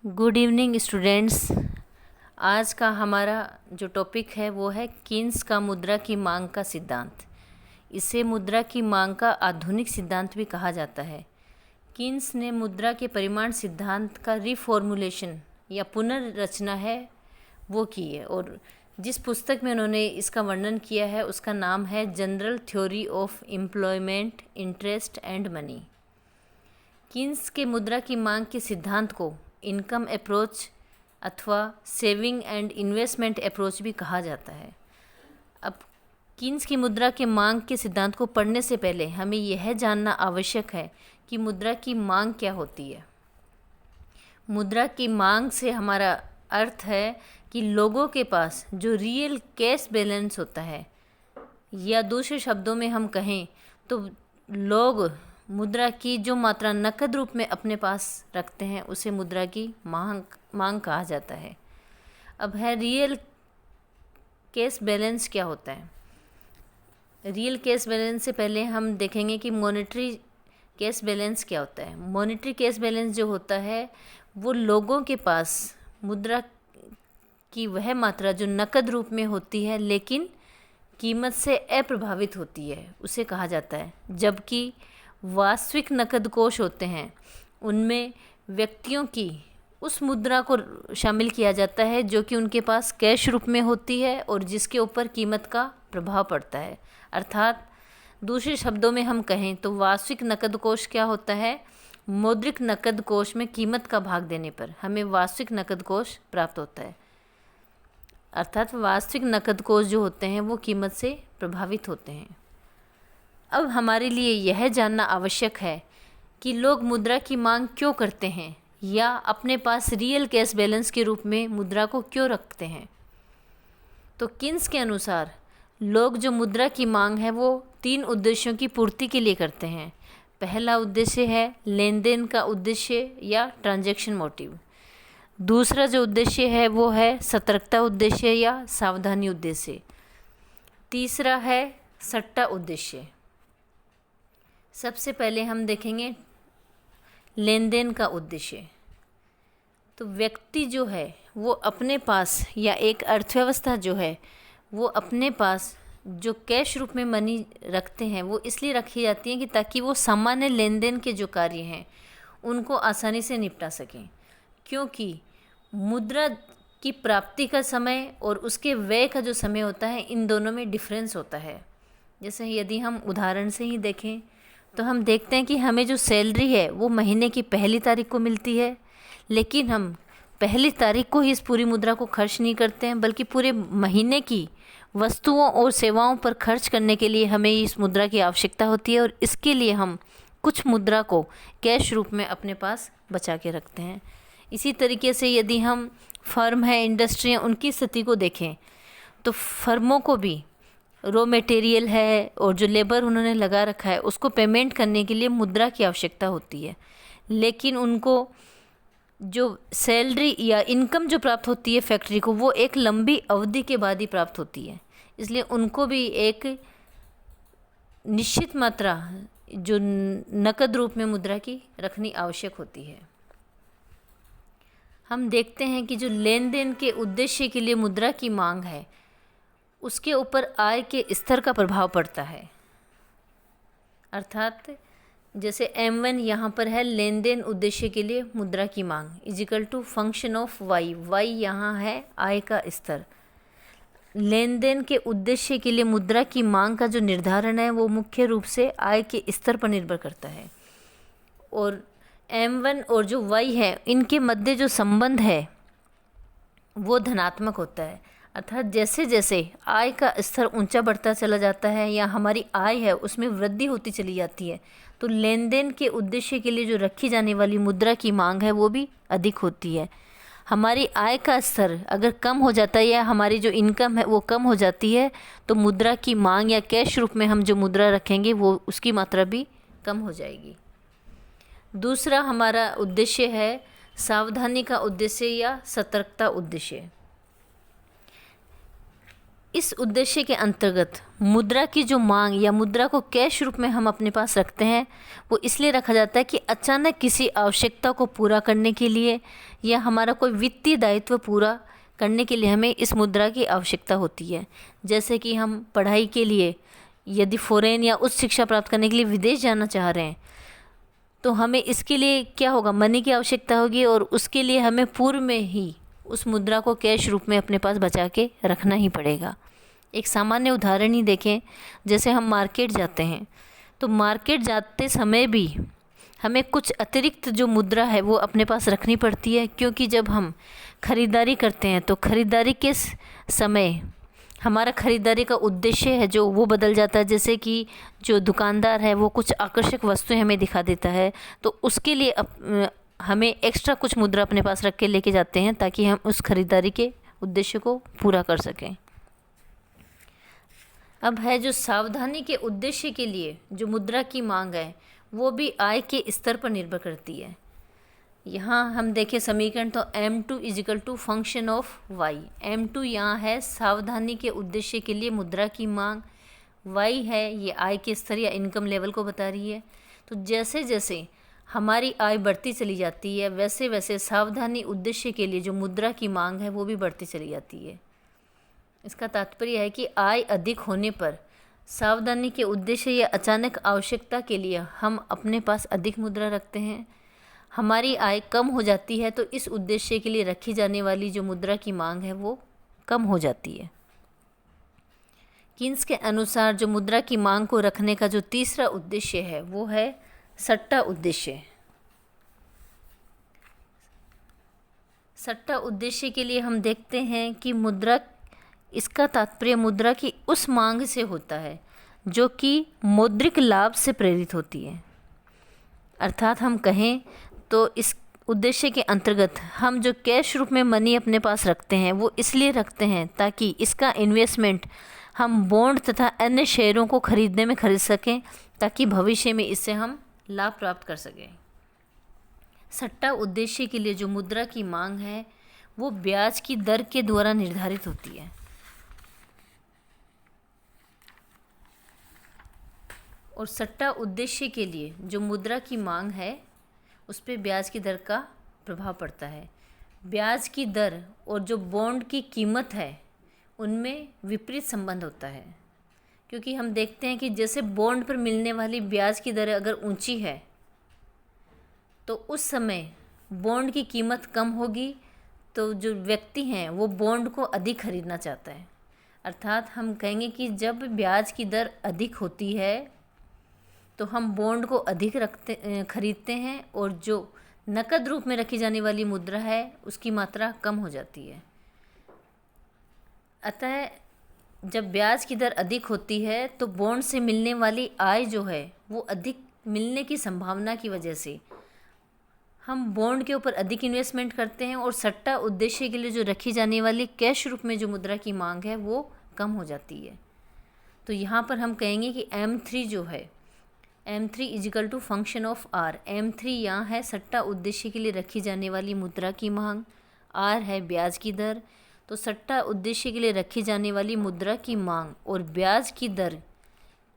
Good evening students. आज का हमारा जो टॉपिक है वो है कीन्स का मुद्रा की मांग का सिद्धांत। इसे मुद्रा की मांग का आधुनिक सिद्धांत भी कहा जाता है। कीन्स ने मुद्रा के परिमाण सिद्धांत का रिफॉर्मुलेशन या पुनर्रचना है वो की है, और जिस पुस्तक में उन्होंने इसका वर्णन किया है उसका नाम है general theory of employment, interest and money. Keynes के मुद्रा की मांग के सिद्धांत को इनकम अप्रोच अथवा सेविंग एंड इन्वेस्टमेंट अप्रोच भी कहा जाता है। अब कीन्स की मुद्रा के मांग के सिद्धांत को पढ़ने से पहले हमें यह जानना आवश्यक है कि मुद्रा की मांग क्या होती है। मुद्रा की मांग से हमारा अर्थ है कि लोगों के पास जो रियल कैश बैलेंस होता है, या दूसरे शब्दों में हम कहें तो लोग मुद्रा की जो मात्रा नकद रूप में अपने पास रखते हैं उसे मुद्रा की मांग कहा जाता है। अब है रियल कैश बैलेंस क्या होता है। रियल कैश बैलेंस से पहले हम देखेंगे कि मॉनेटरी कैश बैलेंस क्या होता है। मॉनेटरी कैश बैलेंस जो होता है वो लोगों के पास मुद्रा की वह मात्रा जो नकद रूप में होती है लेकिन कीमत से अप्रभावित होती है उसे कहा जाता है। जबकि वास्तविक नकद कोष होते हैं उनमें व्यक्तियों की उस मुद्रा को शामिल किया जाता है जो कि उनके पास कैश रूप में होती है और जिसके ऊपर कीमत का प्रभाव पड़ता है। अर्थात दूसरे शब्दों में हम कहें तो वास्तविक नकद कोष क्या होता है, मौद्रिक नकद कोष में कीमत का भाग देने पर हमें वास्तविक नकद कोष प्राप्त होता है। अर्थात वास्तविक नकद कोष जो होते हैं वो कीमत से प्रभावित होते हैं। अब हमारे लिए यह जानना आवश्यक है कि लोग मुद्रा की मांग क्यों करते हैं या अपने पास रियल कैश बैलेंस के रूप में मुद्रा को क्यों रखते हैं। तो कीन्स के अनुसार लोग जो मुद्रा की मांग है वो 3 उद्देश्यों की पूर्ति के लिए करते हैं। पहला उद्देश्य है लेन देन का उद्देश्य या ट्रांजैक्शन मोटिव। दूसरा जो उद्देश्य है वो है सतर्कता उद्देश्य या सावधानी उद्देश्य। तीसरा है सट्टा उद्देश्य। सबसे पहले हम देखेंगे लेन देन का उद्देश्य। तो व्यक्ति जो है वो अपने पास या एक अर्थव्यवस्था जो है वो अपने पास जो कैश रूप में मनी रखते हैं वो इसलिए रखी जाती है कि ताकि वो सामान्य लेन देन के जो कार्य हैं उनको आसानी से निपटा सकें। क्योंकि मुद्रा की प्राप्ति का समय और उसके व्यय का जो समय होता है इन दोनों में डिफरेंस होता है। जैसे यदि हम उदाहरण से ही देखें तो हम देखते हैं कि हमें जो सैलरी है वो महीने की पहली तारीख को मिलती है, लेकिन हम पहली तारीख को ही इस पूरी मुद्रा को खर्च नहीं करते हैं, बल्कि पूरे महीने की वस्तुओं और सेवाओं पर खर्च करने के लिए हमें इस मुद्रा की आवश्यकता होती है, और इसके लिए हम कुछ मुद्रा को कैश रूप में अपने पास बचा के रखते हैं। इसी तरीके से यदि हम फर्म है, इंडस्ट्री हैं, उनकी स्थिति को देखें तो फर्मों को भी रॉ मटेरियल है और जो लेबर उन्होंने लगा रखा है उसको पेमेंट करने के लिए मुद्रा की आवश्यकता होती है, लेकिन उनको जो सैलरी या इनकम जो प्राप्त होती है फैक्ट्री को वो एक लंबी अवधि के बाद ही प्राप्त होती है। इसलिए उनको भी एक निश्चित मात्रा जो नकद रूप में मुद्रा की रखनी आवश्यक होती है। हम देखते हैं कि जो लेन देन के उद्देश्य के लिए मुद्रा की मांग है उसके ऊपर आय के स्तर का प्रभाव पड़ता है। अर्थात जैसे M1 यहाँ पर है लेन देन उद्देश्य के लिए मुद्रा की मांग is equal to function of Y. Y यहाँ है आय का स्तर। लेन देन के उद्देश्य के लिए मुद्रा की मांग का जो निर्धारण है वो मुख्य रूप से आय के स्तर पर निर्भर करता है, और M1 और जो Y है इनके मध्य जो संबंध है वो धनात्मक होता है। अर्थात जैसे जैसे आय का स्तर ऊंचा बढ़ता चला जाता है या हमारी आय है उसमें वृद्धि होती चली जाती है तो लेन देन के उद्देश्य के लिए जो रखी जाने वाली मुद्रा की मांग है वो भी अधिक होती है। हमारी आय का स्तर अगर कम हो जाता है या हमारी जो इनकम है वो कम हो जाती है तो मुद्रा की मांग या कैश रूप में हम जो मुद्रा रखेंगे वो उसकी मात्रा भी कम हो जाएगी। दूसरा हमारा उद्देश्य है सावधानी का उद्देश्य या सतर्कता उद्देश्य। इस उद्देश्य के अंतर्गत मुद्रा की जो मांग या मुद्रा को कैश रूप में हम अपने पास रखते हैं, वो इसलिए रखा जाता है कि अचानक किसी आवश्यकता को पूरा करने के लिए या हमारा कोई वित्तीय दायित्व पूरा करने के लिए हमें इस मुद्रा की आवश्यकता होती है। जैसे कि हम पढ़ाई के लिए यदि फॉरेन या उच्च शिक्षा प्राप्त करने के लिए विदेश जाना चाह रहे हैं, तो हमें इसके लिए क्या होगा, मनी की आवश्यकता होगी, और उसके लिए हमें पूर्व में ही उस मुद्रा को कैश रूप में अपने पास बचा के रखना ही पड़ेगा। एक सामान्य उदाहरण ही देखें, जैसे हम मार्केट जाते हैं, तो मार्केट जाते समय भी हमें कुछ अतिरिक्त जो मुद्रा है वो अपने पास रखनी पड़ती है, क्योंकि जब हम ख़रीदारी करते हैं तो ख़रीदारी के समय हमारा ख़रीदारी का उद्देश्य है जो वो बदल जाता है। जैसे कि जो दुकानदार है वो कुछ आकर्षक वस्तुएं हमें दिखा देता है, तो उसके लिए हमें एक्स्ट्रा कुछ मुद्रा अपने पास रख के लेके जाते हैं ताकि हम उस ख़रीदारी के उद्देश्य को पूरा कर सकें। अब है जो सावधानी के उद्देश्य के लिए जो मुद्रा की मांग है वो भी आय के स्तर पर निर्भर करती है। यहाँ हम देखें समीकरण, तो M2 = function of y। M2 यहाँ है सावधानी के उद्देश्य के लिए मुद्रा की मांग, y है ये आय के स्तर या इनकम लेवल को बता रही है। तो जैसे जैसे हमारी आय बढ़ती चली जाती है वैसे वैसे सावधानी उद्देश्य के लिए जो मुद्रा की मांग है वो भी बढ़ती चली जाती है। इसका तात्पर्य है कि आय अधिक होने पर सावधानी के उद्देश्य या अचानक आवश्यकता के लिए हम अपने पास अधिक मुद्रा रखते हैं। हमारी आय कम हो जाती है तो इस उद्देश्य के लिए रखी जाने वाली जो मुद्रा की मांग है वो कम हो जाती है। कीन्स के अनुसार जो मुद्रा की मांग को रखने का जो तीसरा उद्देश्य है वो है सट्टा उद्देश्य। सट्टा उद्देश्य के लिए हम देखते हैं कि मुद्रा, इसका तात्पर्य मुद्रा की उस मांग से होता है जो कि मौद्रिक लाभ से प्रेरित होती है। अर्थात हम कहें तो इस उद्देश्य के अंतर्गत हम जो कैश रूप में मनी अपने पास रखते हैं वो इसलिए रखते हैं ताकि इसका इन्वेस्टमेंट हम बॉन्ड तथा अन्य शेयरों को खरीदने में खरीद सकें, ताकि भविष्य में इससे हम लाभ प्राप्त कर सकें। सट्टा उद्देश्य के लिए जो मुद्रा की मांग है वो ब्याज की दर के द्वारा निर्धारित होती है, और सट्टा उद्देश्य के लिए जो मुद्रा की मांग है उस पर ब्याज की दर का प्रभाव पड़ता है। ब्याज की दर और जो बॉन्ड की कीमत है उनमें विपरीत संबंध होता है, क्योंकि हम देखते हैं कि जैसे बॉन्ड पर मिलने वाली ब्याज की दर अगर ऊंची है तो उस समय बॉन्ड की कीमत कम होगी, तो जो व्यक्ति हैं वो बॉन्ड को अधिक खरीदना चाहता है। अर्थात हम कहेंगे कि जब ब्याज की दर अधिक होती है तो हम बॉन्ड को अधिक खरीदते हैं, और जो नकद रूप में रखी जाने वाली मुद्रा है उसकी मात्रा कम हो जाती है। अतः जब ब्याज की दर अधिक होती है तो बॉन्ड से मिलने वाली आय जो है वो अधिक मिलने की संभावना की वजह से हम बॉन्ड के ऊपर अधिक इन्वेस्टमेंट करते हैं, और सट्टा उद्देश्य के लिए जो रखी जाने वाली कैश रूप में जो मुद्रा की मांग है वो कम हो जाती है। तो यहाँ पर हम कहेंगे कि M3 जो है, M3 = function of R। M3 यहाँ है सट्टा उद्देश्य के लिए रखी जाने वाली मुद्रा की मांग, R है ब्याज की दर। तो सट्टा उद्देश्य के लिए रखी जाने वाली मुद्रा की मांग और ब्याज की दर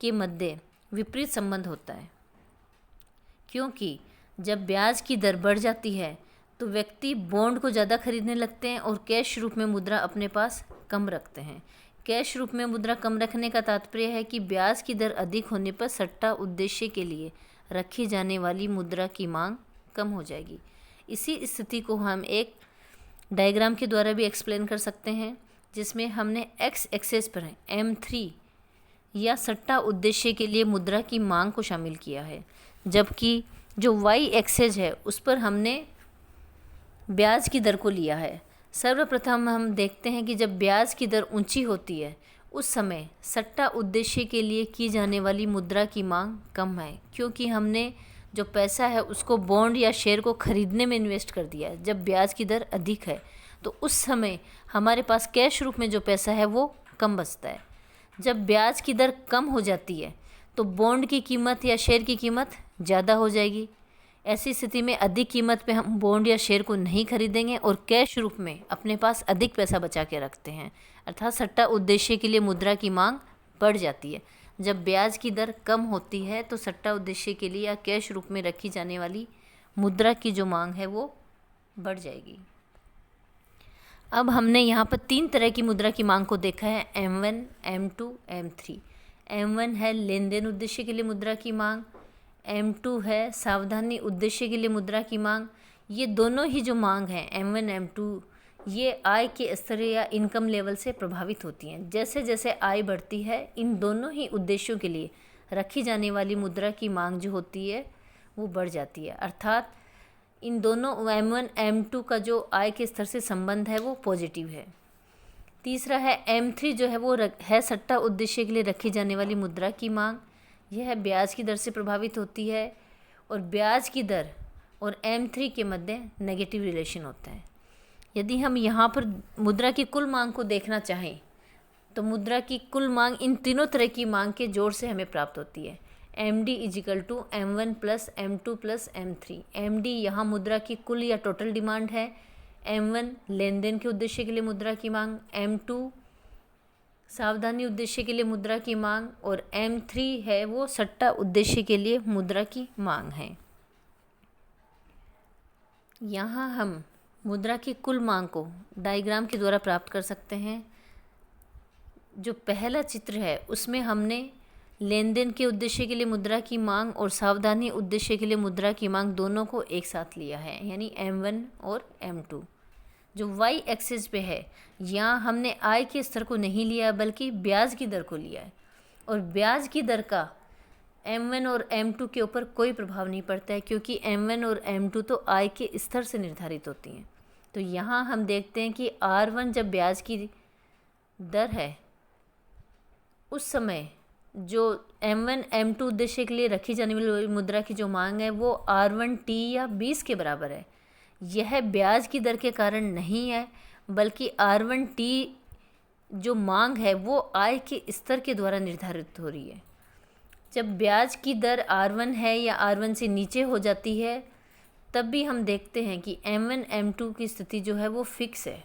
के मध्य विपरीत संबंध होता है, क्योंकि जब ब्याज की दर बढ़ जाती है तो व्यक्ति बॉन्ड को ज़्यादा खरीदने लगते हैं और कैश रूप में मुद्रा अपने पास कम रखते हैं। कैश रूप में मुद्रा कम रखने का तात्पर्य है कि ब्याज की दर अधिक होने पर सट्टा उद्देश्य के लिए रखी जाने वाली मुद्रा की मांग कम हो जाएगी। इसी स्थिति को हम एक डायग्राम के द्वारा भी एक्सप्लेन कर सकते हैं, जिसमें हमने एक्स एक्सेस पर M3 या सट्टा उद्देश्य के लिए मुद्रा की मांग को शामिल किया है, जबकि जो वाई एक्सेस है उस पर हमने ब्याज की दर को लिया है। सर्वप्रथम हम देखते हैं कि जब ब्याज की दर ऊंची होती है उस समय सट्टा उद्देश्य के लिए की जाने वाली मुद्रा की मांग कम है, क्योंकि हमने जो पैसा है उसको बॉन्ड या शेयर को खरीदने में इन्वेस्ट कर दिया है। जब ब्याज की दर अधिक है तो उस समय हमारे पास कैश रूप में जो पैसा है वो कम बचता है। जब ब्याज की दर कम हो जाती है तो बॉन्ड की कीमत या शेयर की कीमत ज़्यादा हो जाएगी। ऐसी स्थिति में अधिक कीमत पे हम बॉन्ड या शेयर को नहीं खरीदेंगे और कैश रूप में अपने पास अधिक पैसा बचा के रखते हैं, अर्थात सट्टा उद्देश्य के लिए मुद्रा की मांग बढ़ जाती है। जब ब्याज की दर कम होती है तो सट्टा उद्देश्य के लिए या कैश रूप में रखी जाने वाली मुद्रा की जो मांग है वो बढ़ जाएगी। अब हमने यहाँ पर 3 तरह की मुद्रा की मांग को देखा है, M1, M2, M3। M1 है लेन देन उद्देश्य के लिए मुद्रा की मांग, M2 है सावधानी उद्देश्य के लिए मुद्रा की मांग। ये दोनों ही जो मांग है M1, M2, ये आय के स्तर या इनकम लेवल से प्रभावित होती हैं। जैसे जैसे आय बढ़ती है इन दोनों ही उद्देश्यों के लिए रखी जाने वाली मुद्रा की मांग जो होती है वो बढ़ जाती है, अर्थात इन दोनों M1, M2 का जो आय के स्तर से संबंध है वो पॉजिटिव है। तीसरा है M3 जो है वो है सट्टा उद्देश्य के लिए रखी जाने वाली मुद्रा की मांग। यह ब्याज की दर से प्रभावित होती है और ब्याज की दर और M3 के मध्य नेगेटिव रिलेशन होता है। यदि हम यहाँ पर मुद्रा की कुल मांग को देखना चाहें तो मुद्रा की कुल मांग इन तीनों तरह की मांग के जोड़ से हमें प्राप्त होती है। MD = M1 + M2 + M3। MD यहाँ मुद्रा की कुल या टोटल डिमांड है, M1 लेन देन के उद्देश्य के लिए मुद्रा की मांग, M2 सावधानी उद्देश्य के लिए मुद्रा की मांग और M3 है वो सट्टा उद्देश्य के लिए मुद्रा की मांग है। यहाँ हम मुद्रा की कुल मांग को डायग्राम के द्वारा प्राप्त कर सकते हैं। जो पहला चित्र है उसमें हमने लेन देन के उद्देश्य के लिए मुद्रा की मांग और सावधानी उद्देश्य के लिए मुद्रा की मांग दोनों को एक साथ लिया है, यानी M1 और M2। जो Y एक्सिस पे है यहाँ हमने आय के स्तर को नहीं लिया बल्कि ब्याज की दर को लिया है और ब्याज की दर का M1 और M2 के ऊपर कोई प्रभाव नहीं पड़ता है क्योंकि M1 और M2 तो आय के स्तर से निर्धारित होती हैं। तो यहाँ हम देखते हैं कि R1 जब ब्याज की दर है उस समय जो M1, M2 उद्देश्य के लिए रखी जाने वाली मुद्रा की जो मांग है वो R1T या 20 के बराबर है। यह ब्याज की दर के कारण नहीं है बल्कि R1T जो मांग है वो आय के स्तर के द्वारा निर्धारित हो रही है। जब ब्याज की दर R1 है या R1 से नीचे हो जाती है तब भी हम देखते हैं कि M1, M2 की स्थिति जो है वो फिक्स है,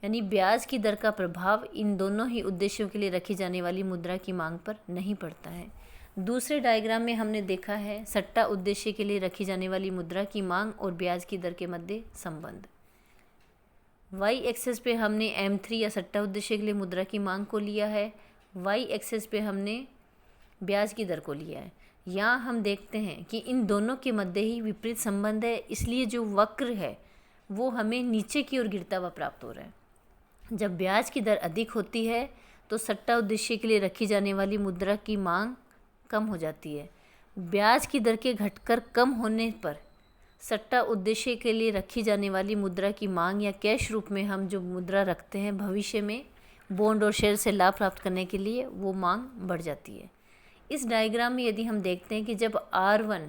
यानी ब्याज की दर का प्रभाव इन दोनों ही उद्देश्यों के लिए रखी जाने वाली मुद्रा की मांग पर नहीं पड़ता है। दूसरे डायग्राम में हमने देखा है सट्टा उद्देश्य के लिए रखी जाने वाली मुद्रा की मांग और ब्याज की दर के मध्य संबंध। Y एक्सिस पे हमने M3 या सट्टा उद्देश्य के लिए मुद्रा की मांग को लिया है, Y एक्सिस पे हमने ब्याज की दर को लिया है। यहाँ हम देखते हैं कि इन दोनों के मध्य ही विपरीत संबंध है, इसलिए जो वक्र है वो हमें नीचे की ओर गिरता हुआ प्राप्त हो रहा है। जब ब्याज की दर अधिक होती है तो सट्टा उद्देश्य के लिए रखी जाने वाली मुद्रा की मांग कम हो जाती है। ब्याज की दर के घटकर कम होने पर सट्टा उद्देश्य के लिए रखी जाने वाली मुद्रा की मांग या कैश रूप में हम जो मुद्रा रखते हैं भविष्य में बॉन्ड और शेयर से लाभ प्राप्त करने के लिए वो मांग बढ़ जाती है। इस डायग्राम में यदि हम देखते हैं कि जब R1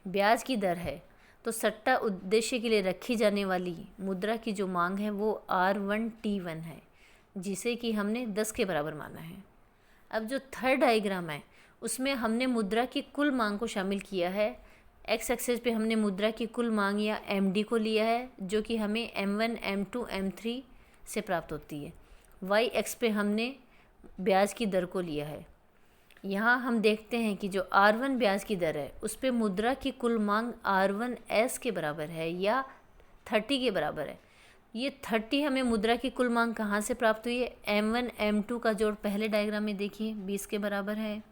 ब्याज की दर है तो सट्टा उद्देश्य के लिए रखी जाने वाली मुद्रा की जो मांग है वो R1T1 है, जिसे कि हमने 10 के बराबर माना है। अब जो थर्ड डायग्राम है उसमें हमने मुद्रा की कुल मांग को शामिल किया है। एक्स एक्सिस पे हमने मुद्रा की कुल मांग या MD को लिया है जो कि हमें M1, M2, M3 से प्राप्त होती है। Y एक्स पे हमने ब्याज की दर को लिया है। यहाँ हम देखते हैं कि जो R1 ब्याज की दर है उस पे मुद्रा की कुल मांग R1S के बराबर है या 30 के बराबर है। ये 30 हमें मुद्रा की कुल मांग कहाँ से प्राप्त हुई है? M1, M2 का जोड़ पहले डायग्राम में देखिए 20 के बराबर है।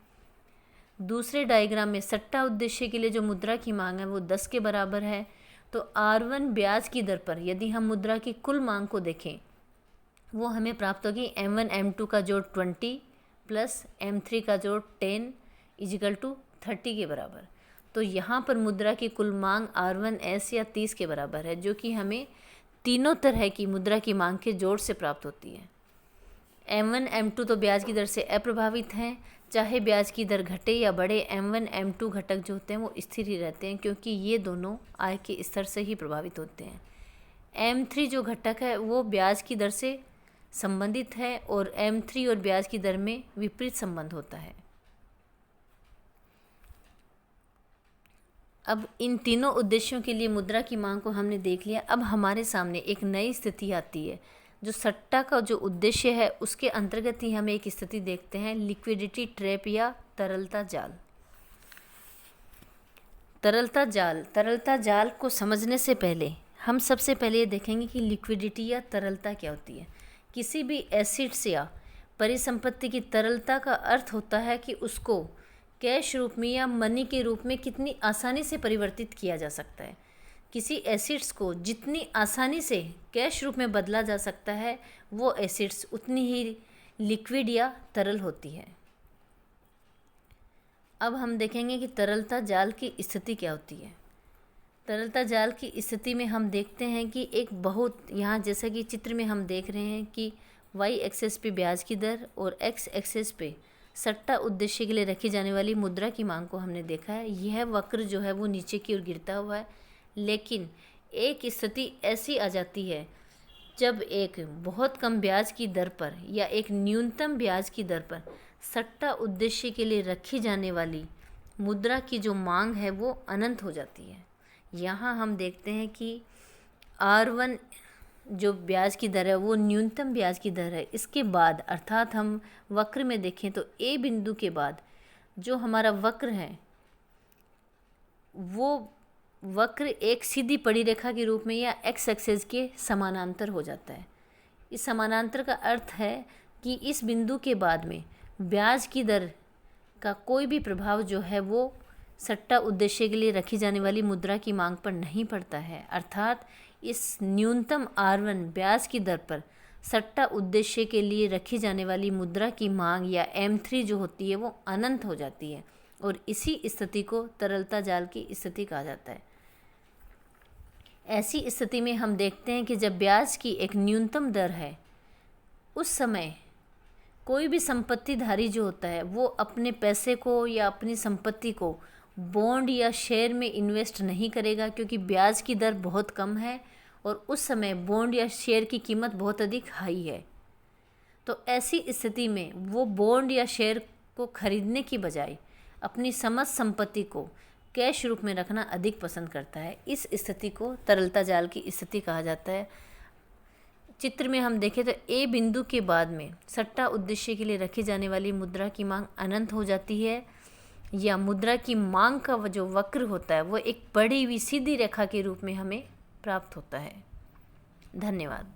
दूसरे डायग्राम में सट्टा उद्देश्य के लिए जो मुद्रा की मांग है वो 10 के बराबर है। तो R1 ब्याज की दर पर यदि हम मुद्रा की कुल मांग को देखें वो हमें प्राप्त होगी M1, M2 का जोड़ 20 प्लस M3 का जोड़ 10 = 30 के बराबर। तो यहाँ पर मुद्रा की कुल मांग R1S या 30 के बराबर है जो कि हमें तीनों तरह की मुद्रा की मांग के जोड़ से प्राप्त होती है। M1, M2 तो ब्याज की दर से अप्रभावित हैं, चाहे ब्याज की दर घटे या बढ़े M1, M2 घटक जो होते हैं वो स्थिर ही रहते हैं क्योंकि ये दोनों आय के स्तर से ही प्रभावित होते हैं। M3 जो घटक है वो ब्याज की दर से संबंधित है और M3 और ब्याज की दर में विपरीत संबंध होता है। अब इन तीनों उद्देश्यों के लिए मुद्रा की मांग को हमने देख लिया। अब हमारे सामने एक नई स्थिति आती है। जो सट्टा का जो उद्देश्य है उसके अंतर्गत ही हम एक स्थिति देखते हैं, लिक्विडिटी ट्रैप या तरलता जाल। तरलता जाल को समझने से पहले हम सबसे पहले ये देखेंगे कि लिक्विडिटी या तरलता क्या होती है। किसी भी एसिड्स या परिसंपत्ति की तरलता का अर्थ होता है कि उसको कैश रूप में या मनी के रूप में कितनी आसानी से परिवर्तित किया जा सकता है। किसी एसिड्स को जितनी आसानी से कैश रूप में बदला जा सकता है वो एसिड्स उतनी ही लिक्विड या तरल होती है। अब हम देखेंगे कि तरलता जाल की स्थिति क्या होती है। तरलता जाल की स्थिति में हम देखते हैं कि एक बहुत यहाँ जैसा कि चित्र में हम देख रहे हैं कि वाई एक्सेस पे ब्याज की दर और एक्स एक्सेस पे सट्टा उद्देश्य के लिए रखी जाने वाली मुद्रा की मांग को हमने देखा है। यह वक्र जो है वो नीचे की ओर गिरता हुआ है, लेकिन एक स्थिति ऐसी आ जाती है जब एक बहुत कम ब्याज की दर पर या एक न्यूनतम ब्याज की दर पर सट्टा उद्देश्य के लिए रखी जाने वाली मुद्रा की जो मांग है वो अनंत हो जाती है। यहाँ हम देखते हैं कि R1 जो ब्याज की दर है वो न्यूनतम ब्याज की दर है। इसके बाद अर्थात हम वक्र में देखें तो ए बिंदु के बाद जो हमारा वक्र है वो वक्र एक सीधी पड़ी रेखा के रूप में या एक्स एक्सेस के समानांतर हो जाता है। इस समानांतर का अर्थ है कि इस बिंदु के बाद में ब्याज की दर का कोई भी प्रभाव जो है वो सट्टा उद्देश्य के लिए रखी जाने वाली मुद्रा की मांग पर नहीं पड़ता है। अर्थात इस न्यूनतम R1 ब्याज की दर पर सट्टा उद्देश्य के लिए रखी जाने वाली मुद्रा की मांग या M3 जो होती है वो अनंत हो जाती है और इसी स्थिति को तरलता जाल की स्थिति कहा जाता है। ऐसी स्थिति में हम देखते हैं कि जब ब्याज की एक न्यूनतम दर है उस समय कोई भी संपत्तिधारी जो होता है वो अपने पैसे को या अपनी संपत्ति को बॉन्ड या शेयर में इन्वेस्ट नहीं करेगा, क्योंकि ब्याज की दर बहुत कम है और उस समय बॉन्ड या शेयर की कीमत बहुत अधिक हाई है। तो ऐसी स्थिति में वो बॉन्ड या शेयर को खरीदने की बजाय अपनी समस्त संपत्ति को कैश रूप में रखना अधिक पसंद करता है। इस स्थिति को तरलता जाल की स्थिति कहा जाता है। चित्र में हम देखें तो ए बिंदु के बाद में सट्टा उद्देश्य के लिए रखी जाने वाली मुद्रा की मांग अनंत हो जाती है, या मुद्रा की मांग का जो वक्र होता है वो एक बढ़ी हुई सीधी रेखा के रूप में हमें प्राप्त होता है। धन्यवाद।